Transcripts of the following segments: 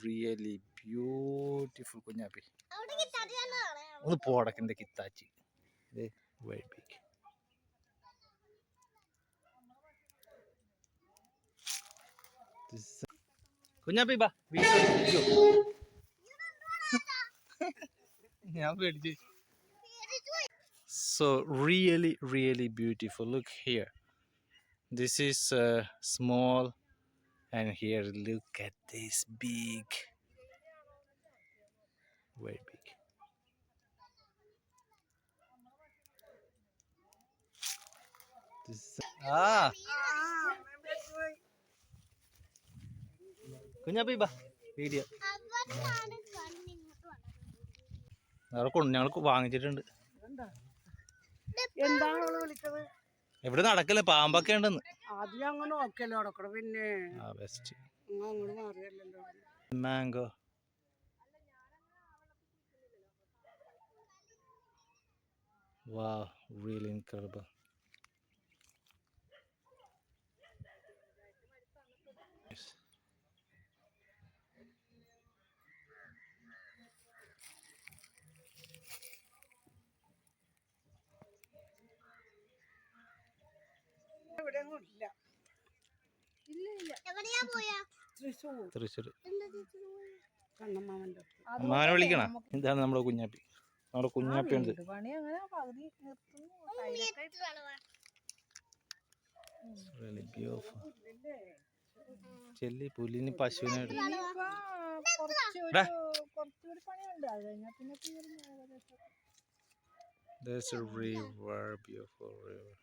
really beautiful Kunjappi. ഒന്ന് പോടക്കൻ്റെ കിത്താച്ചി. Very big. Kunjappi ബാ video. ഞാൻ പേടിച്ചു. So really beautiful. Look here. This is small, and here look at this big, very big. This Kunjappi ബാ video. ഞങ്ങൾ വാങ്ങിച്ചിട്ടുണ്ട്. എവിടെ നടക്കല്ലേ, പാമ്പൊക്കെ ഉണ്ടെന്ന്. Mango. Wow, really incredible. Yes. Thrissur. അമ്മാവനെ വിളിക്കണ. ഇതാണ് നമ്മുടെ കുഞ്ഞാപ്പി. നമ്മുടെ കുഞ്ഞാപ്പി ഉണ്ട്. Really beautiful. ചെല്ലി പുലിന് പശുവിനെ. There's a river, beautiful river.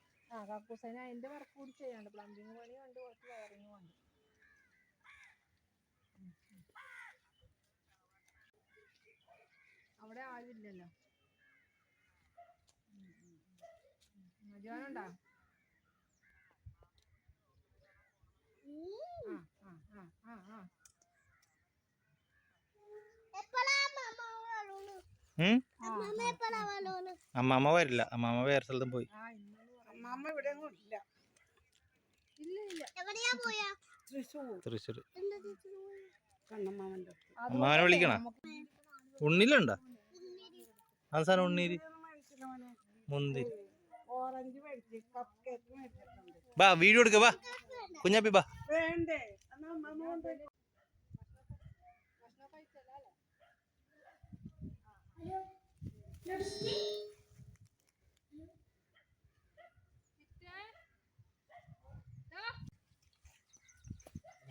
അവിടെ ആരുമില്ലല്ലോ. അമ്മാമ്മ വരില്ല. അമ്മാമ്മ വേറെ സ്ഥലത്തും പോയി. തൃശ്ശൂർ. അമ്മാവനെ വിളിക്കണ. ഉണ്ണിലുണ്ടോ അത് സാധനം? ഉണ്ണീര് മുന്തിരി. ബാ വീഡിയോ എടുക്ക. ബാ കുഞ്ഞാപ്പി ബാ.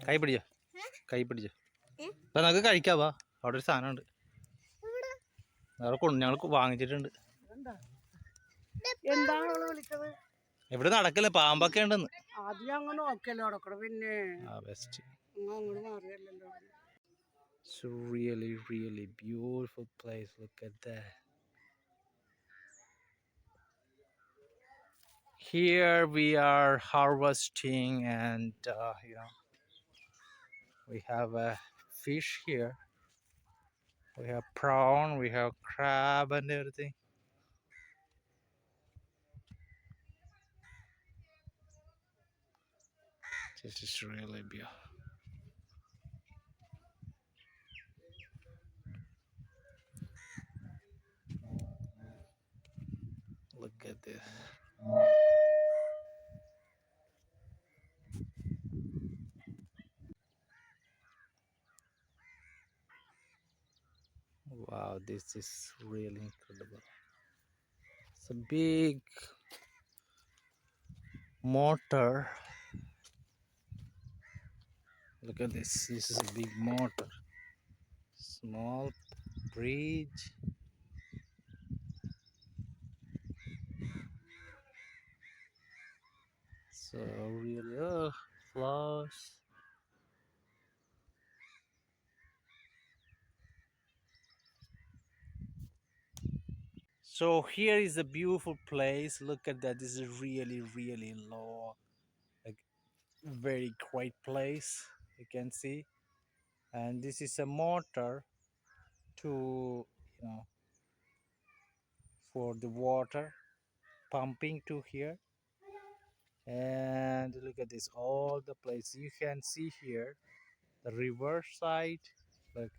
കൈ പിടിച്ചോ, കൈ പിടിച്ചോ. അപ്പൊ നമുക്ക് കഴിക്കാവാ. അവിടെ ഒരു സാധനം ഉണ്ട്. ഞങ്ങൾ വാങ്ങിച്ചിട്ടുണ്ട്. എവിടെ നടക്കല്ലേ, പാമ്പൊക്കെ ഉണ്ടെന്ന്. It's a really beautiful place. Look at that. Here we are harvesting, and we have a fish here. We have prawn, we have crab and everything. This is really beautiful. Look at this. Wow, this is really incredible. It's a big motor. Look at this. This is a big motor. Small bridge. So really, flowers. So here is a beautiful place. Look at that. This is really low, like very quiet place. You can see, and this is a motor to for the water pumping to here. And look at this, all the place you can see here, the river side. Look,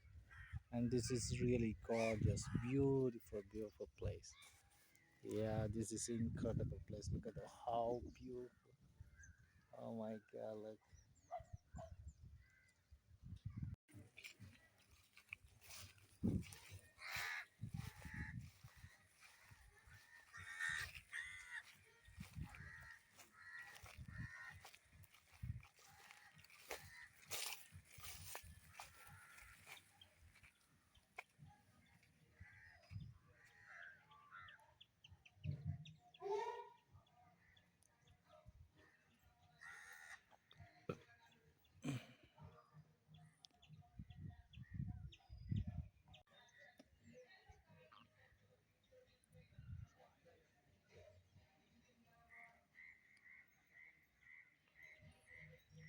and this is really gorgeous, beautiful place. Yeah, this is incredible place. Look at how beautiful. Oh my God, look.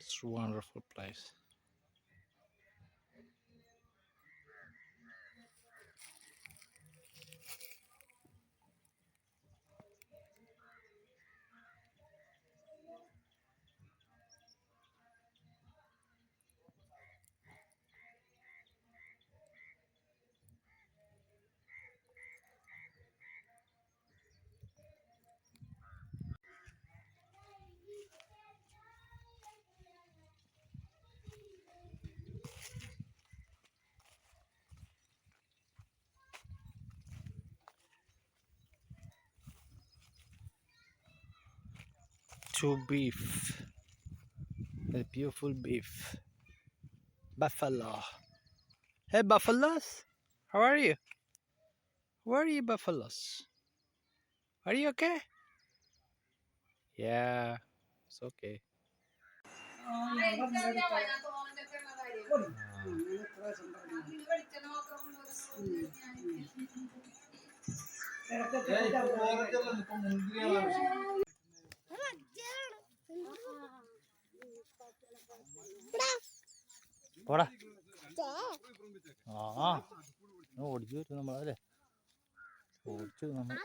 It's a wonderful place. Two beef, a beautiful beef, buffalo. Hey, buffaloes, how are you? Where are you, buffaloes? Are you okay? Yeah, it's okay. പോടാ ആ ഓടിച്ചു വരും നമ്മളല്ലേ ഓടിച്ചു നമ്മൾ